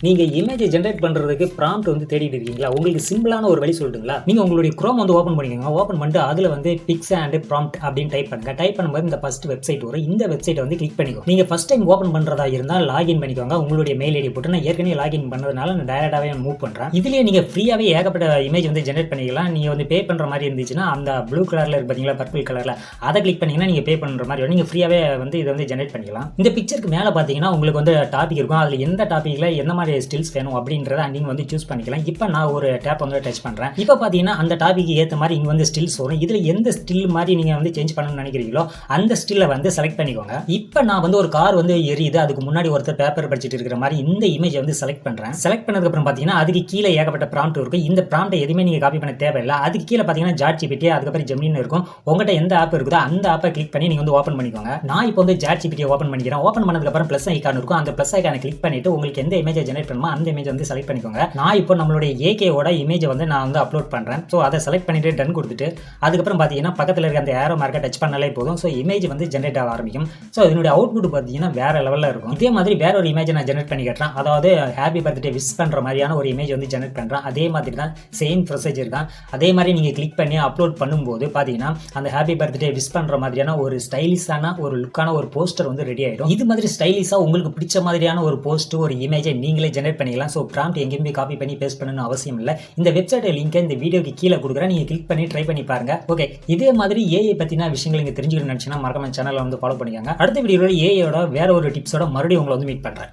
நீங்க image generate பண்றதுக்கு prompt வந்து தேடிட்டு இருக்கீங்களா? உங்களுக்கு சிம்பிளான ஒரு வழி சொல்லட்டுங்களா? நீங்க உங்களுடைய குரோம் வந்து ஓபன் பண்ணிக்கோங்க. ஓபன் பண்ணிட்டு அதுல வந்து பிக்ஸ் அண்ட் ப்ராம்ப்ட் அப்படின்னு டைப் பண்ணுங்க. டைப் பண்ணும்போது இந்த ஃபர்ஸ்ட் வெப்சைட் வரும். இந்த வெப்சைட்டை வந்து கிளிக் பண்ணிக்கோ. நீங்க ஃபர்ஸ்ட் டைம் ஓபன் பண்றதா இருந்தா லாகின் பண்ணிக்கோங்க. உங்களுடைய மெயில் ஐடி போட்டு நான் ஏற்கனவே லாகின் பண்ணதுனால நான் டைரக்டாவே மூவ் பண்றேன். இதுலயே நீங்க ஃப்ரீயாவே ஏகப்பட்ட இமேஜ் வந்து ஜெனரேட் பண்ணிக்கலாம். நீங்க வந்து பே பண்ற மாதிரி இருந்துச்சுன்னா அந்த ப்ளூ கலர்ல இருக்கு பாத்தீங்களா, பர்பிள் கலர்ல அதை கிளிக் பண்ணீங்கன்னா நீங்க பே பண்ற மாதிரி நீங்க ஃப்ரீயாவே வந்து இதை வந்து ஜெனரேட் பண்ணிக்கலாம். இந்த பிக்சருக்கு மேல பாத்தீங்கன்னா உங்களுக்கு வந்து டாபிக் இருக்கும். அதுல எந்த டாபிக்ல எந்த மாதிரி ஸ்டில்ஸ் வேணும் அப்படின்றத நீங்க வந்து சூஸ் பண்ணிக்கலாம். இப்போ நான் ஒரு டேப் வந்து டச் பண்றேன். இப்போ பாத்தீங்கன்னா அந்த டாபிக் ஏத்த மாதிரி இங்க வந்து ஸ்டில்ஸ் வரும். இதுல எந்த ஸ்டில் மாதிரி நீங்க வந்து சேஞ்ச் பண்ணணும்னு நினைக்கிறீங்களோ அந்த ஸ்டில்ல வந்து செலக்ட் பண்ணிக்கோங்க. இப்போ நான் வந்து ஒரு கார் வந்து எரியுது, அதுக்கு முன்னாடி ஒருத்தர் பேப்பர் படிச்சிட்டு இருக்கிற மாதிரி இந்த இமேஜ் வந்து செலக்ட் பண்றேன். செலக்ட் பண்ணதுக்கு அப்புறம் பாத்தீங்கன்னா அதுக்கு கீழே ஏகப்பட்ட ப்ராம்ப்ட் இருக்கும். இந்த ப்ராம்ப்ட் எதுவுமே நீங்க காப்பி பண்ண தேவையில்லை. அதுக்கு கீழே பாத்தீங்கன்னா ChatGPT, அதுக்கப்புறம் ஜெமினி இருக்கும். உங்ககிட்ட எந்த ஆப் இருக்குதோ அந்த ஆப்பை கிளிக் பண்ணி நீங்க வந்து ஓபன் பண்ணிக்கோங்க. நான் இப்போ வந்து ChatGPT ஓபன் பண்ணிக்கிறேன். ஓபன் பண்ணதுக்கு அப்புறம் பிளஸ் ஐகான் இருக்கும். அந்த பிளஸ் ஐகானை கிளிக் பண்ணிட்டு உங்களுக்கு எந்த இமேஜ் ஜெனரேட் பண்ணுமோ அந்த இமேஜ் வந்து செலக்ட் பண்ணிக்கோங்க. நான் இப்போ நம்மளுடைய ஏகேவோட இமேஜ் வந்து நான் வந்து அப்லோட் பண்றேன். ஸோ அதை செலக்ட் பண்ணிட்டு டன் கொடுத்துட்டு அதுக்கப்புறம் பார்த்தீங்கன்னா பக்கத்தில் இருக்க அந்த ஏரோ மார்க்கை டச் பண்ணாலே போதும். ஸோ இமேஜ் வந்து ஜெனரேட் ஆக ஆரம்பிக்கும். ஸோ இதனுடைய அவுட்புட் பார்த்தீங்கன்னா வேற லெவலில் இருக்கும். இதே மாதிரி வேற ஒரு இமேஜ் நான் ஜெனரேட் பண்ணி கட்டுறேன். அதாவது ஹாப்பி பர்த்டே விஷ் பண்ற மாதிரியான ஒரு இமேஜ் வந்து ஜெனரேட் பண்றேன். அதே மாதிரி தான் சேம் ப்ரொசீஜர் தான். அதே மாதிரி நீங்க கிளிக் பண்ணி அப்லோட் பண்ணும்போது பார்த்தீங்கன்னா அந்த ஹாப்பி பர்த்டே விஷ் பண்ற மாதிரியான ஒரு ஸ்டைலிஷான ஒரு லுக்கான ஒரு போஸ்டர் வந்து ரெடி ஆயிடும். இது மாதிரி ஸ்டைலிஷா உங்களுக்கு பிடிச்ச மாதிரியான ஒரு போஸ்ட் ஒரு இமேஜை நீங்களே ஜெனரேட் பண்ணிக்கலாம். ஸோ ப்ராம்ப்ட் எங்கேயுமே காப்பி பண்ணி பேஸ்ட் பண்ணணும்னு அவசியம் இல்லை. இந்த வெப்சைட் லிங்கை இந்த வீடியோக்கு கீழே கொடுக்குறேன். நீங்க கிளிக் பண்ணி ட்ரை பண்ணி பாருங்க. ஓகே, இதே மாதிரி ஏஐ பத்தின விஷயங்கள் நீங்க தெரிஞ்சுக்கணும்னு நினைச்சீங்கன்னா மறக்காம சேனலை வந்து ஃபாலோ பண்ணிக்கோங்க. அடுத்த வீடியோவில் ஏஐயோட வேற ஒரு டிப்ஸோட மறுபடியும் உங்களை வந்து மீட் பண்றேன்.